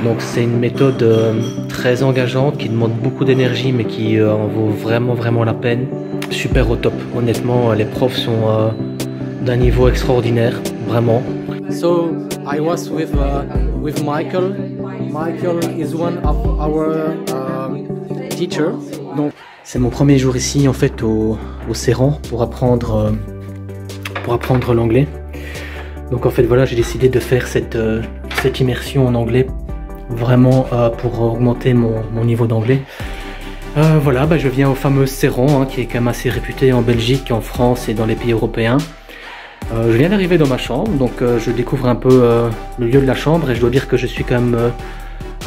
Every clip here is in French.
Donc c'est une méthode très engageante qui demande beaucoup d'énergie mais qui en vaut vraiment la peine. Super au top, honnêtement les profs sont d'un niveau extraordinaire, vraiment. So I was with Michael. Michael is one of our teachers. Donc c'est mon premier jour ici en fait au Serran pour apprendre l'anglais. Donc en fait voilà, j'ai décidé de faire cette immersion en anglais vraiment pour augmenter mon niveau d'anglais. Voilà, je viens au fameux Serran qui est quand même assez réputé en Belgique, en France et dans les pays européens. Je viens d'arriver dans ma chambre, donc je découvre un peu le lieu de la chambre et je dois dire que je suis quand même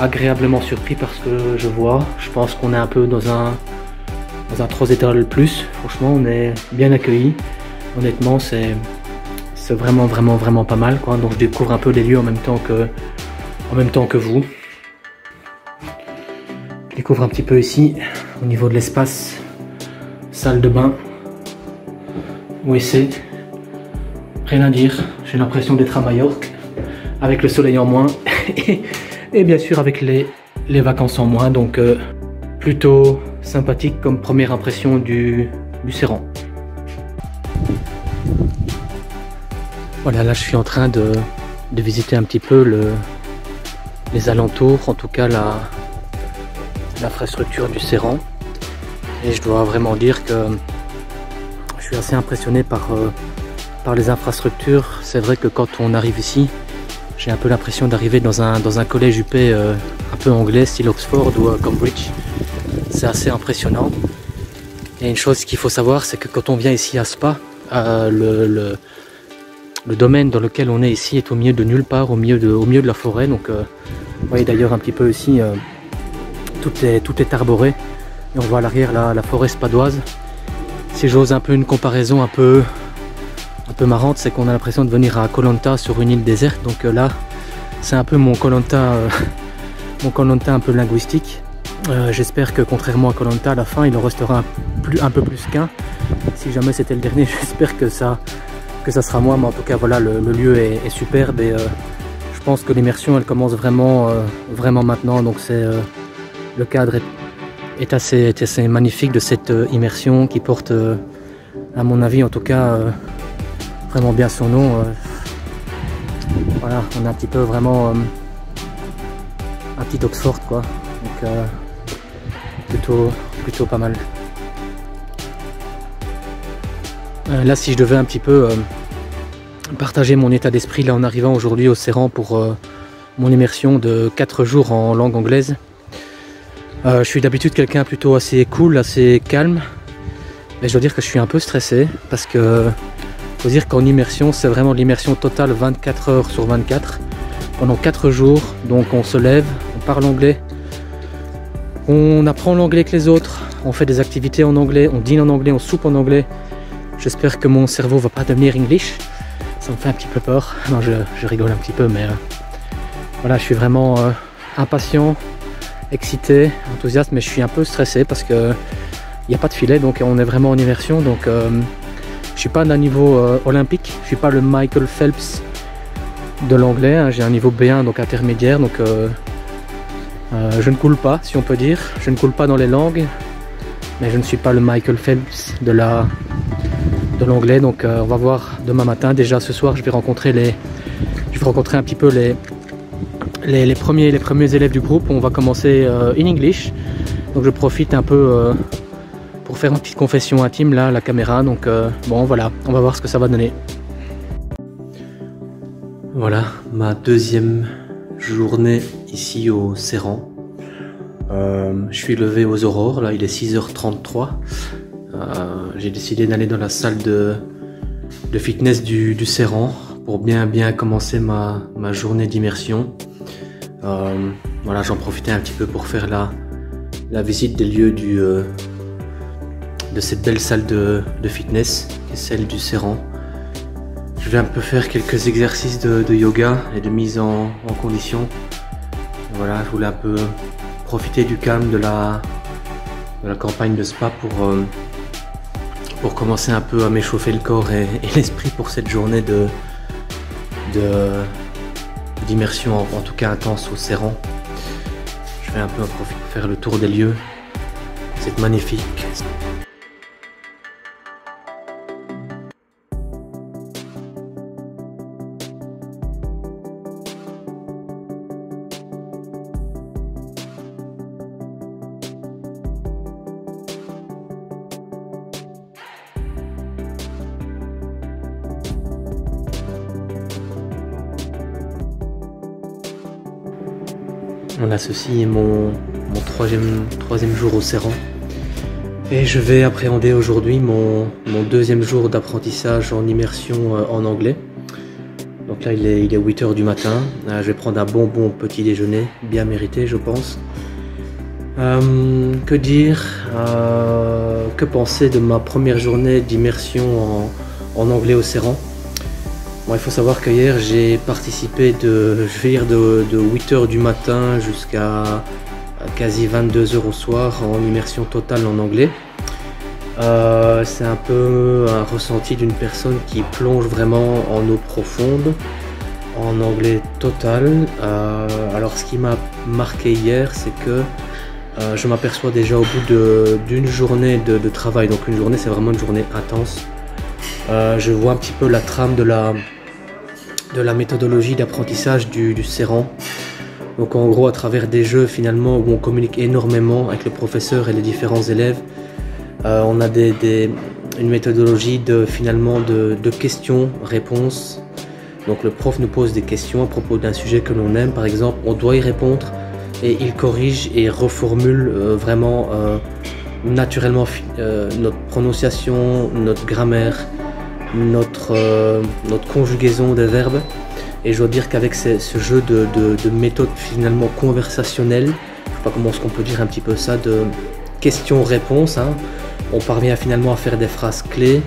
agréablement surpris parce que je pense qu'on est un peu dans un 3 étoiles plus. Franchement, on est bien accueillis. Honnêtement, c'est vraiment pas mal, quoi. Donc je découvre un peu les lieux en même temps que vous. Je découvre un petit peu ici au niveau de l'espace, salle de bain, WC. Rien à dire, j'ai l'impression d'être à Majorque, avec le soleil en moins, et bien sûr avec les vacances en moins, donc plutôt sympathique comme première impression du Serran. Voilà, là je suis en train de visiter un petit peu les alentours, en tout cas l'infrastructure du Serran, et je dois vraiment dire que je suis assez impressionné par les infrastructures. C'est vrai que quand on arrive ici, j'ai un peu l'impression d'arriver dans un collège UP un peu anglais, style Oxford ou Cambridge. C'est assez impressionnant. Et une chose qu'il faut savoir, c'est que quand on vient ici à Spa, le domaine dans lequel on est ici est au milieu de nulle part, au milieu de la forêt. Donc vous voyez d'ailleurs un petit peu ici, tout est arboré. Et on voit à l'arrière la forêt spadoise. Si j'ose un peu une comparaison un peu marrante, c'est qu'on a l'impression de venir à Koh Lanta sur une île déserte. Donc là c'est un peu mon Koh Lanta un peu linguistique. J'espère que contrairement à Koh Lanta, à la fin il en restera un peu plus qu'un. Si jamais c'était le dernier, j'espère que ça sera moi, mais en tout cas voilà, le lieu est superbe et je pense que l'immersion elle commence vraiment maintenant. Donc le cadre est assez magnifique de cette immersion qui porte à mon avis en tout cas vraiment bien son nom. Voilà, on a un petit peu vraiment un petit Oxford, quoi. Donc plutôt pas mal. Là, si je devais un petit peu partager mon état d'esprit là en arrivant aujourd'hui au Serran pour mon immersion de 4 jours en langue anglaise. Je suis d'habitude quelqu'un plutôt assez cool, assez calme. Mais je dois dire que je suis un peu stressé parce que faut dire qu'en immersion, c'est vraiment l'immersion totale 24 heures sur 24 pendant 4 jours. Donc on se lève, on parle anglais, on apprend l'anglais avec les autres, on fait des activités en anglais, on dîne en anglais, on soupe en anglais. J'espère que mon cerveau va pas devenir English, ça me fait un petit peu peur. Non, je rigole un petit peu, mais voilà, je suis vraiment impatient, excité, enthousiaste, mais je suis un peu stressé parce que il n'y a pas de filet, donc on est vraiment en immersion. Donc je suis pas d'un niveau olympique, je suis pas le Michael Phelps de l'anglais, hein. J'ai un niveau B1, donc intermédiaire, donc je ne coule pas, si on peut dire. Je ne coule pas dans les langues, mais je ne suis pas le Michael Phelps de l'anglais. Donc on va voir demain matin. Déjà ce soir, je vais rencontrer un petit peu les premiers élèves du groupe. On va commencer in English, donc je profite un peu pour faire une petite confession intime là, à la caméra. Donc bon, voilà, on va voir ce que ça va donner. Voilà ma deuxième journée ici au Serran. Je suis levé aux aurores, là il est 6h33. J'ai décidé d'aller dans la salle de fitness du Serran pour bien commencer ma journée d'immersion. Voilà, j'en profitais un petit peu pour faire la visite des lieux de cette belle salle de fitness qui est celle du Serran. Je vais un peu faire quelques exercices de yoga et de mise en condition. Voilà, je voulais un peu profiter du calme de la campagne de Spa pour commencer un peu à m'échauffer le corps et l'esprit pour cette journée de d'immersion, en tout cas intense au Serran. Je vais un peu en profiter pour faire le tour des lieux. C'est magnifique. Voilà, ceci est mon troisième jour au Serran. Et je vais appréhender aujourd'hui mon deuxième jour d'apprentissage en immersion en anglais. Donc là, il est 8 h du matin. Je vais prendre un bon petit déjeuner, bien mérité, je pense. Que dire, que penser de ma première journée d'immersion en anglais au Serran? Bon, il faut savoir qu'hier j'ai participé de 8 h du matin jusqu'à quasi 22 h au soir en immersion totale en anglais. C'est un peu un ressenti d'une personne qui plonge vraiment en eau profonde, en anglais total. Alors ce qui m'a marqué hier, c'est que je m'aperçois déjà au bout d'une journée de travail, donc une journée c'est vraiment une journée intense. Je vois un petit peu la trame de la méthodologie d'apprentissage du Serran. Donc en gros, à travers des jeux finalement où on communique énormément avec le professeur et les différents élèves, on a une méthodologie de questions-réponses. Donc le prof nous pose des questions à propos d'un sujet que l'on aime, par exemple, on doit y répondre et il corrige et reformule vraiment naturellement notre prononciation, notre grammaire, notre conjugaison des verbes. Et je dois dire qu'avec ce jeu de méthode finalement conversationnelle, je sais pas comment est-ce qu'on peut dire un petit peu ça, de questions-réponses, hein, on parvient finalement à faire des phrases clés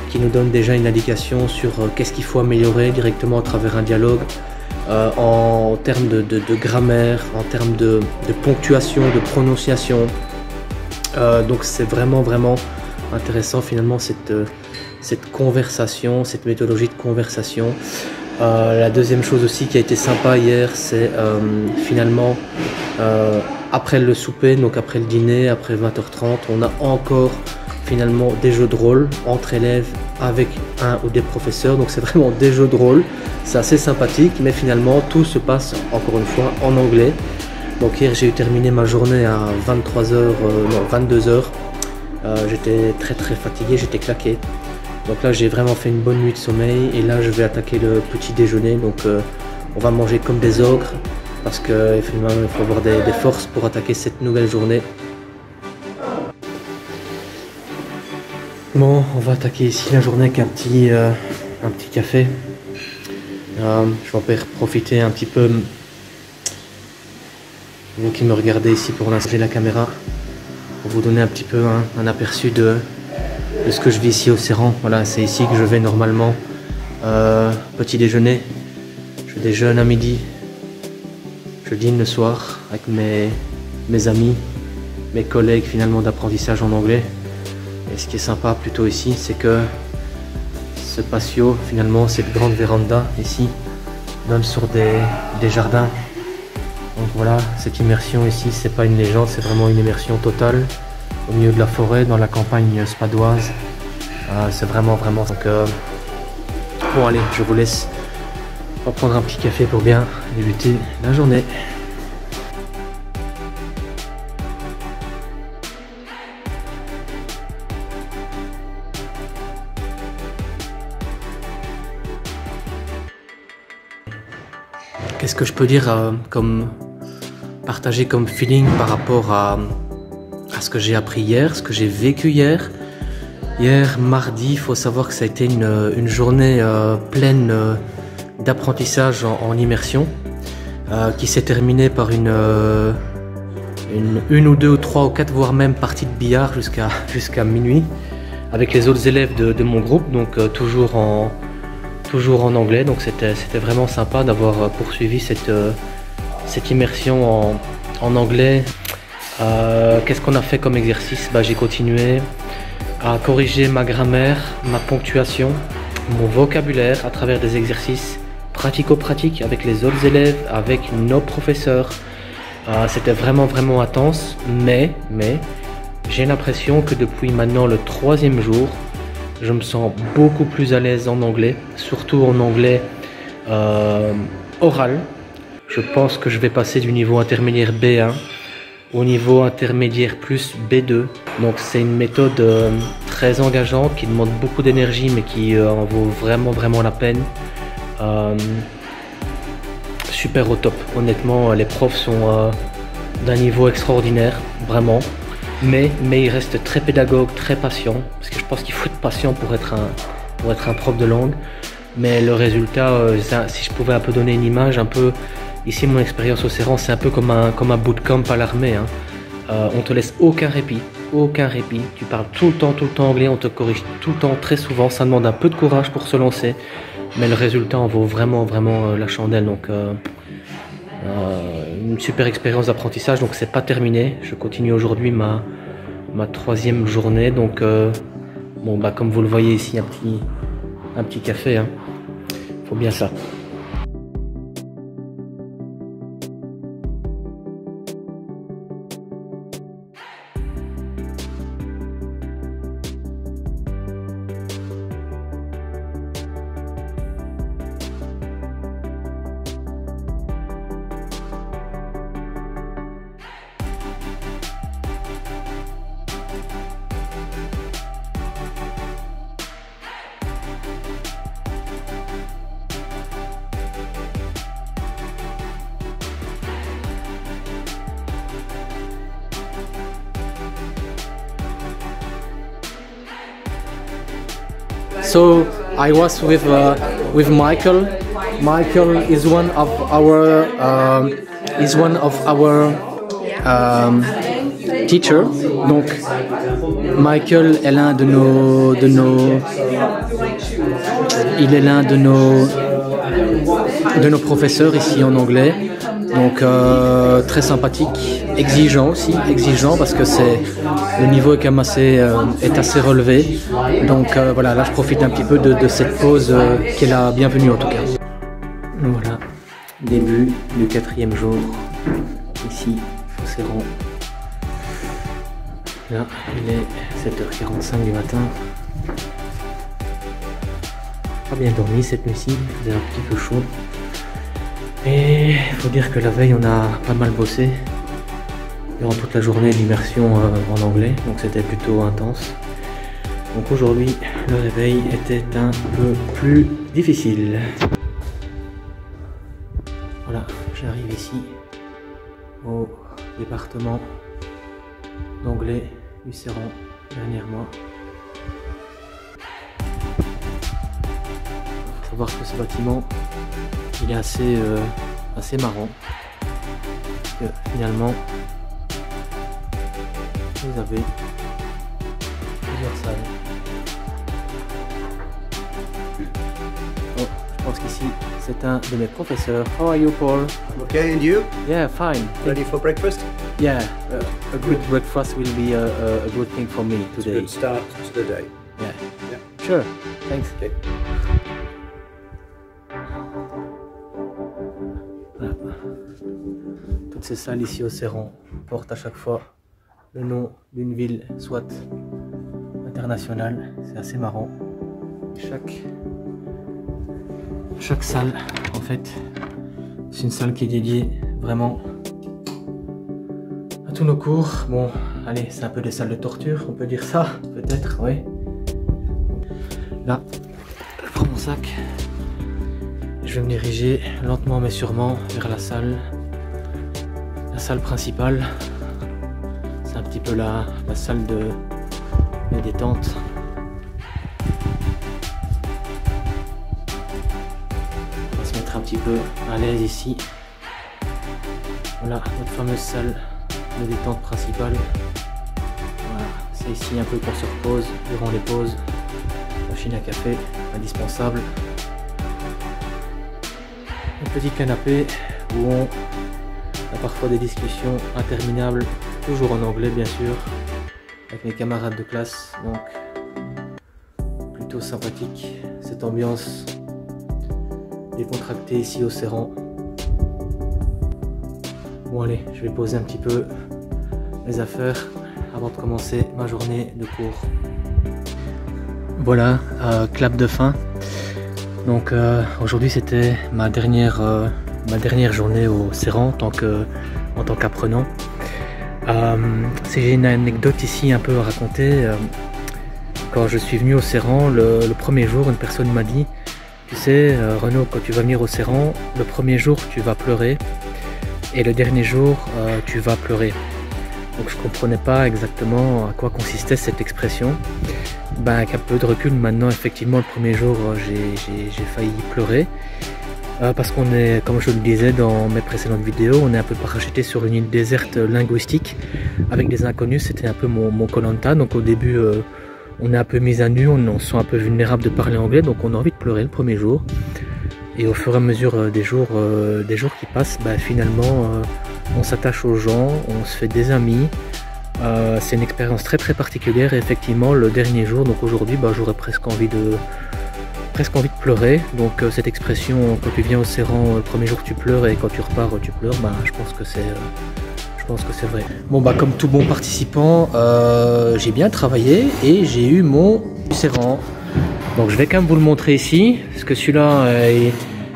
qui nous donnent déjà une indication sur qu'est-ce qu'il faut améliorer directement à travers un dialogue, en termes de grammaire, en termes de ponctuation, de prononciation. Donc c'est vraiment intéressant finalement cette conversation, cette méthodologie de conversation. La deuxième chose aussi qui a été sympa hier, c'est finalement après le souper, donc après le dîner, après 20 h 30, on a encore finalement des jeux de rôle entre élèves avec un ou des professeurs. Donc c'est vraiment des jeux de rôle, c'est assez sympathique, mais finalement tout se passe encore une fois en anglais. Donc hier j'ai terminé ma journée à 22 h. J'étais très fatigué, j'étais claqué. Donc là j'ai vraiment fait une bonne nuit de sommeil et là je vais attaquer le petit déjeuner. Donc on va manger comme des ogres parce qu'il faut avoir des forces pour attaquer cette nouvelle journée. Bon, on va attaquer ici la journée avec un petit café. Je vais en profiter un petit peu, vous qui me regardez ici, pour installer la caméra, pour vous donner un petit peu un aperçu de ce que je vis ici au Serran. Voilà, c'est ici que je vais normalement. Petit déjeuner, je déjeune à midi, je dîne le soir avec mes amis, mes collègues finalement d'apprentissage en anglais. Et ce qui est sympa plutôt ici, c'est que ce patio, finalement, cette grande véranda ici, donne sur des jardins. Donc voilà, cette immersion ici, c'est pas une légende, c'est vraiment une immersion totale au milieu de la forêt, dans la campagne spadoise. C'est vraiment. Donc, bon, allez, je vous laisse. On va prendre un petit café pour bien débuter la journée. Qu'est-ce que je peux dire partager comme feeling par rapport à ce que j'ai appris hier, ce que j'ai vécu hier. Hier, mardi, il faut savoir que ça a été une journée pleine d'apprentissage en immersion qui s'est terminée par une ou deux ou trois ou quatre, voire même partie de billard jusqu'à minuit avec les autres élèves de mon groupe, donc toujours en anglais. Donc c'était vraiment sympa d'avoir poursuivi cette immersion en anglais. Qu'est-ce qu'on a fait comme exercice? J'ai continué à corriger ma grammaire, ma ponctuation, mon vocabulaire à travers des exercices pratico-pratique avec les autres élèves, avec nos professeurs. C'était vraiment intense, mais j'ai l'impression que depuis maintenant le 3e jour, je me sens beaucoup plus à l'aise en anglais, surtout en anglais oral. Je pense que je vais passer du niveau intermédiaire B1 au niveau intermédiaire plus B2. Donc c'est une méthode très engageante qui demande beaucoup d'énergie mais qui en vaut vraiment la peine. Super au top. Honnêtement, les profs sont d'un niveau extraordinaire, vraiment. Mais ils restent très pédagogues, très patients. Parce que je pense qu'il faut être patient pour être un prof de langue. Mais le résultat, si je pouvais un peu donner une image, un peu... Ici, mon expérience au Serran, c'est un peu comme un bootcamp à l'armée. Hein. On te laisse aucun répit. Tu parles tout le temps anglais, on te corrige tout le temps, très souvent. Ça demande un peu de courage pour se lancer. Mais le résultat en vaut vraiment la chandelle. Donc, une super expérience d'apprentissage. Donc, c'est pas terminé. Je continue aujourd'hui ma 3e journée. Donc, bon, bah, comme vous le voyez ici, un petit café. Hein. Faut bien ça. So I was with Michael. Michael is one of our teacher. Donc Michael est l'un de nos il est l'un de nos professeurs ici en anglais. Donc très sympathique, exigeant parce que le niveau est quand même assez relevé. Donc voilà, là je profite un petit peu de cette pause qui est la bienvenue en tout cas. Voilà, début du 4e jour ici au Serran. Là il est 7h45 du matin. Pas bien dormi cette nuit-ci, il faisait un petit peu chaud. Et il faut dire que la veille on a pas mal bossé durant toute la journée d'immersion en anglais, donc c'était plutôt intense. Donc aujourd'hui le réveil était un peu plus difficile. Voilà, j'arrive ici au département d'anglais du Serran dernièrement. Il faut savoir que ce bâtiment il est assez marrant, parce que finalement vous avez plusieurs salles. Oh, je pense qu'ici c'est un de mes professeurs. How are you, Paul? Okay, and you? Yeah, fine. Ready for breakfast? Yeah, a good breakfast will be a good thing for me today. Good start to the day. Yeah. Yeah. Sure. Thanks. Okay. Voilà. Toutes ces salles ici au Serran portent à chaque fois le nom d'une ville, soit internationale. C'est assez marrant. Chaque salle, en fait, c'est une salle qui est dédiée vraiment à tous nos cours. Bon, allez, c'est un peu des salles de torture, on peut dire ça, peut-être, oui. Là, je prends mon sac. Je vais me diriger lentement mais sûrement vers la salle principale. C'est un petit peu la salle de détente. On va se mettre un petit peu à l'aise ici. Voilà notre fameuse salle de détente principale. Voilà, c'est ici un peu qu'on se repose durant les pauses. Machine à café, indispensable. Un petit canapé où on a parfois des discussions interminables, toujours en anglais bien sûr, avec mes camarades de classe, donc plutôt sympathique cette ambiance décontracté ici au serrant. Bon allez, je vais poser un petit peu les affaires avant de commencer ma journée de cours. Voilà, clap de fin. Donc aujourd'hui c'était ma dernière journée au serrant en tant qu'apprenant. J'ai une anecdote ici un peu à raconter. Quand je suis venu au serrant, le premier jour, une personne m'a dit: tu sais Renaud, quand tu vas venir au serrant, le premier jour tu vas pleurer et le dernier jour tu vas pleurer. Donc je comprenais pas exactement à quoi consistait cette expression. Avec un peu de recul maintenant, effectivement le premier jour j'ai failli pleurer. Parce qu'on est, comme je le disais dans mes précédentes vidéos, on est un peu parachuté sur une île déserte linguistique avec des inconnus. C'était un peu mon Koh-Lanta. Donc au début on est un peu mis à nu, on se sent un peu vulnérable de parler anglais, donc on a envie de pleurer le premier jour. Et au fur et à mesure des jours qui passent, finalement on s'attache aux gens, on se fait des amis. C'est une expérience très particulière et effectivement le dernier jour, donc aujourd'hui, j'aurais presque envie de pleurer. Donc cette expression, quand tu viens au serrant, le premier jour tu pleures et quand tu repars tu pleures, je pense que c'est vrai. Bon comme tout bon participant, j'ai bien travaillé et j'ai eu mon serrant. Donc je vais quand même vous le montrer ici, parce que celui-là,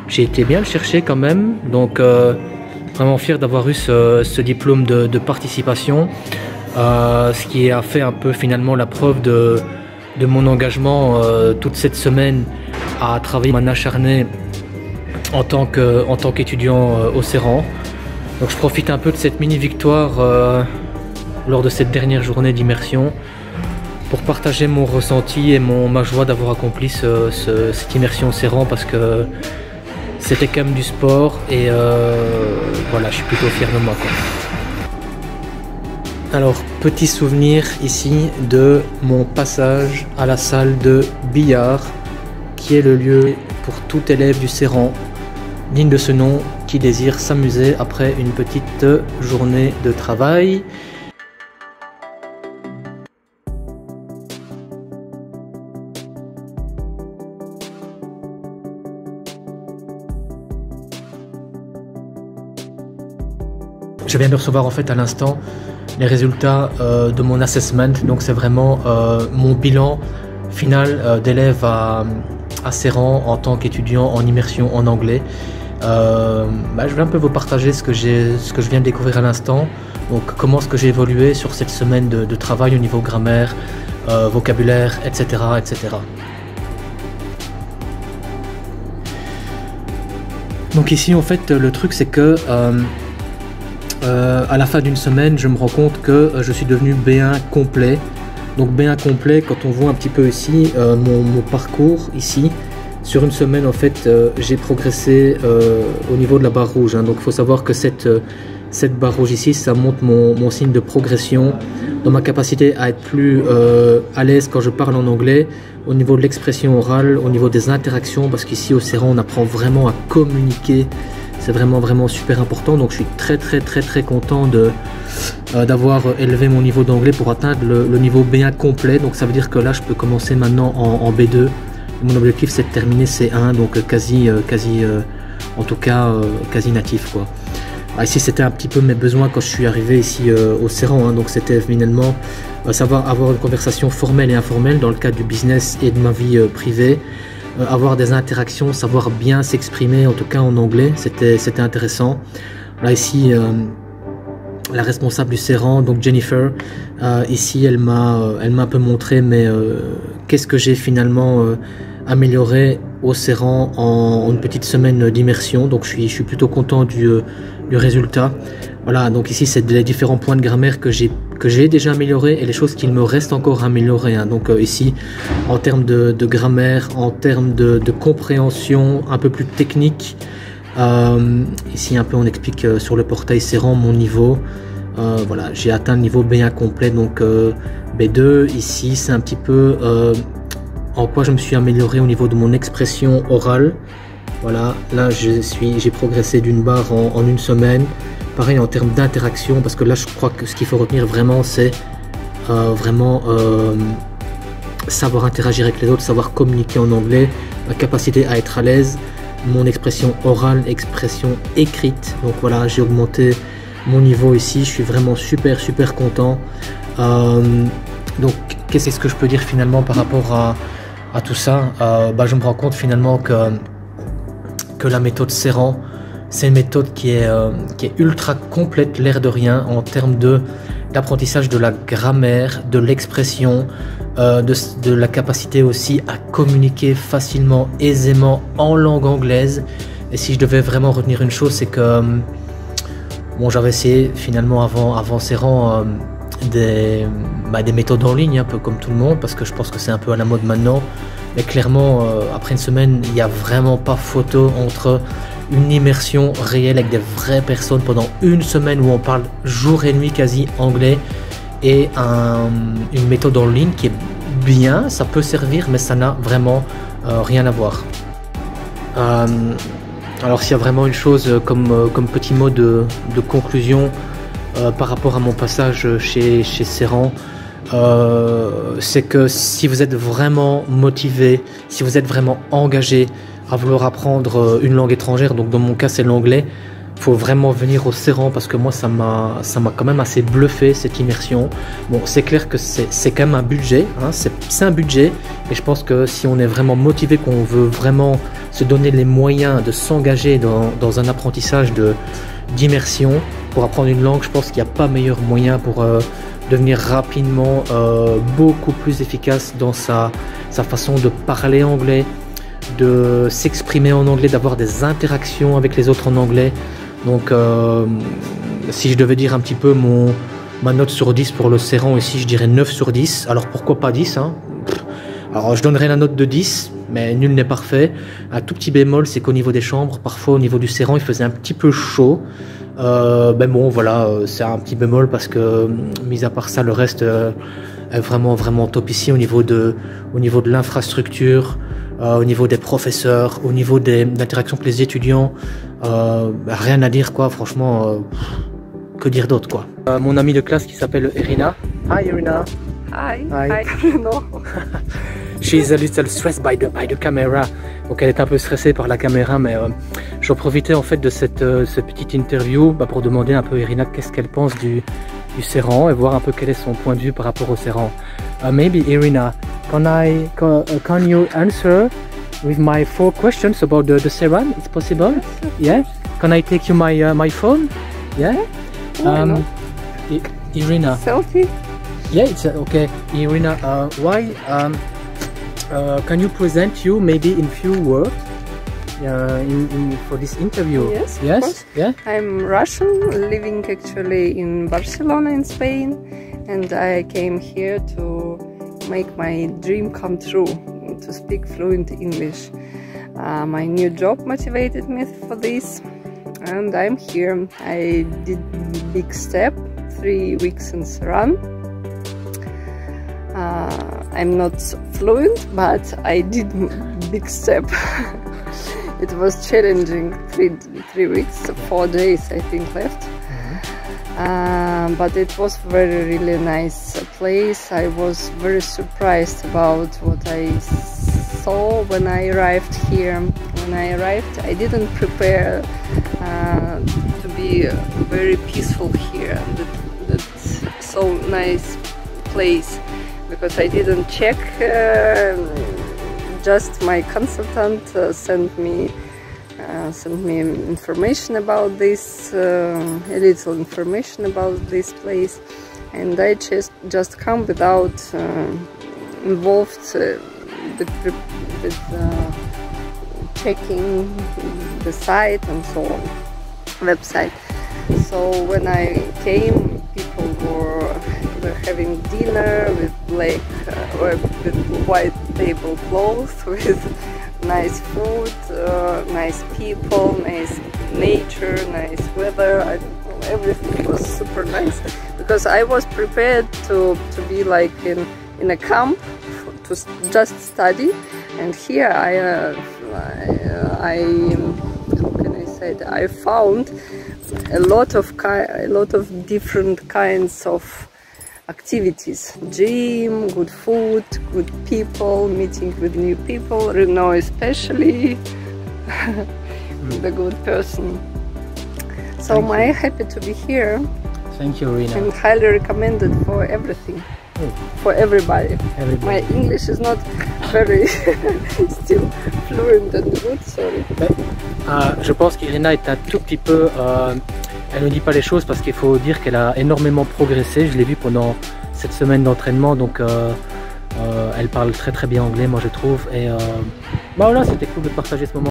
j'ai été bien le chercher quand même. Donc vraiment fier d'avoir eu ce diplôme de participation. Ce qui a fait un peu finalement la preuve de mon engagement toute cette semaine à travailler mon acharné en tant qu'étudiant au serrant. Donc je profite un peu de cette mini victoire lors de cette dernière journée d'immersion pour partager mon ressenti et ma joie d'avoir accompli cette immersion au serrant, parce que c'était quand même du sport et voilà, je suis plutôt fier de moi, quoi. Alors, petit souvenir ici de mon passage à la salle de billard, qui est le lieu pour tout élève du serrant, digne de ce nom, qui désire s'amuser après une petite journée de travail. Je viens de recevoir en fait à l'instant les résultats de mon assessment, donc c'est vraiment mon bilan final d'élève à serrant en tant qu'étudiant en immersion en anglais. Je vais un peu vous partager ce que je viens de découvrir à l'instant, donc comment est-ce que j'ai évolué sur cette semaine de travail au niveau grammaire, vocabulaire, etc. Donc ici en fait le truc c'est que à la fin d'une semaine, je me rends compte que je suis devenu B1 complet. Donc B1 complet, quand on voit un petit peu ici mon parcours ici, sur une semaine en fait, j'ai progressé au niveau de la barre rouge. Donc il faut savoir que cette barre rouge ici, ça montre mon signe de progression dans ma capacité à être plus à l'aise quand je parle en anglais, au niveau de l'expression orale, au niveau des interactions, parce qu'ici au serrant, on apprend vraiment à communiquer. C'est vraiment super important, donc je suis très content d'avoir élevé mon niveau d'anglais pour atteindre le niveau B1 complet. Donc ça veut dire que là je peux commencer maintenant en B2. Mon objectif c'est de terminer C1, donc quasi natif, quoi. Ici c'était un petit peu mes besoins quand je suis arrivé ici au serrant, donc c'était finalement savoir avoir une conversation formelle et informelle dans le cadre du business et de ma vie privée. Avoir des interactions, savoir bien s'exprimer, en tout cas en anglais, c'était intéressant. Là ici, la responsable du serrant, donc Jennifer, ici elle m'a un peu montré, mais qu'est-ce que j'ai finalement amélioré au serrant en une petite semaine d'immersion. Donc je suis plutôt content du résultat. Voilà, donc ici c'est les différents points de grammaire que j'ai déjà améliorés et les choses qu'il me reste encore à améliorer. Donc ici, en termes de grammaire, en termes de compréhension un peu plus technique, ici un peu on explique sur le portail serrant mon niveau. Voilà, j'ai atteint le niveau B1 complet, donc B2. Ici c'est un petit peu en quoi je me suis amélioré au niveau de mon expression orale. Voilà, là j'ai progressé d'une barre en une semaine. Pareil en termes d'interaction, parce que là je crois que ce qu'il faut retenir vraiment c'est savoir interagir avec les autres, savoir communiquer en anglais, la capacité à être à l'aise. mon expression orale, expression écrite. Donc voilà, j'ai augmenté mon niveau ici, je suis vraiment super content. Donc qu'est-ce que je peux dire finalement par rapport à tout ça? Je me rends compte finalement que la méthode Serran, c'est une méthode qui est ultra complète, l'air de rien, en termes d'apprentissage de la grammaire, de l'expression, de la capacité aussi à communiquer facilement, aisément en langue anglaise. Et si je devais vraiment retenir une chose, c'est que bon, j'avais essayé finalement avant Serran des méthodes en ligne, un peu comme tout le monde, parce que je pense que c'est un peu à la mode maintenant. Mais clairement, après une semaine, il n'y a vraiment pas photo entre une immersion réelle avec des vraies personnes pendant une semaine où on parle jour et nuit quasi anglais, et une méthode en ligne qui est bien, ça peut servir, mais ça n'a vraiment rien à voir. Alors s'il y a vraiment une chose comme petit mot de conclusion par rapport à mon passage chez Serran, c'est que si vous êtes vraiment motivé, si vous êtes vraiment engagé à vouloir apprendre une langue étrangère, donc dans mon cas c'est l'anglais, il faut vraiment venir au Serran, parce que moi ça m'a quand même assez bluffé cette immersion. Bon, c'est clair que c'est quand même un budget, hein, c'est un budget, et je pense que si on est vraiment motivé, qu'on veut vraiment se donner les moyens de s'engager dans un apprentissage d'immersion pour apprendre une langue, je pense qu'il n'y a pas meilleur moyen pour devenir rapidement beaucoup plus efficace dans sa façon de parler anglais, de s'exprimer en anglais, d'avoir des interactions avec les autres en anglais. Donc si je devais dire un petit peu ma note sur 10 pour le Serran ici, je dirais 9 sur 10. Alors pourquoi pas 10 hein? Alors je donnerais la note de 10, mais nul n'est parfait. Un tout petit bémol, c'est qu'au niveau des chambres, parfois au niveau du Serran, il faisait un petit peu chaud. Bon voilà, c'est un petit bémol, parce que mis à part ça, le reste est vraiment top ici, au niveau de l'infrastructure, au niveau des professeurs, au niveau de l'interaction avec les étudiants, rien à dire quoi, franchement, que dire d'autre quoi. Mon amie de classe qui s'appelle Irina. Hi Irina. Hi. No. She's a little stressed by the camera. Donc elle est un peu stressée par la caméra, mais j'en profitais en fait de cette petite interview pour demander un peu à Irina qu'est-ce qu'elle pense du Serran, et voir un peu quel est son point de vue par rapport au Serran. Maybe Irina, can you answer with my 4 questions about the Serran? It's possible? Yeah? Can I take you my phone? Yeah? Irina. Selfie? Yeah, it's okay. Irina, why can you present you maybe in few words for this interview? Yes, yes, of course. Yeah. I'm Russian, living actually in Barcelona in Spain, and I came here to make my dream come true, to speak fluent English. My new job motivated me for this, and I'm here. I did big step, 3 weeks in Serran. I'm not fluent, but I did big step. It was challenging, 3 weeks, 4 days I think left. But it was really nice place. I was very surprised about what I saw when I arrived here. When I arrived, I didn't prepare to be very peaceful here. That's so nice place, because I didn't check. Just my consultant sent me information about this, a little information about this place, and I just come without involved with checking the site and so on, website. So when I came, people were having dinner with black or with white tablecloth, with nice food, nice people, nice nature, nice weather. I don't know, everything was super nice, because I was prepared to be like in a camp to just study, and here I how can I say that, I found a lot of different kinds of activities: gym, good food, good people, meeting with new people, Renault especially, the good person. So Thank I'm you. happy to be here Thank you, Rina. and highly recommended for everything, for everybody. My English is not very still fluent and good, sorry. Je pense qu'Irina est un tout petit peu... elle ne dit pas les choses parce qu'il faut dire qu'elle a énormément progressé. Je l'ai vu pendant cette semaine d'entraînement, donc elle parle très très bien anglais, moi je trouve. Et voilà, c'était cool de partager ce moment.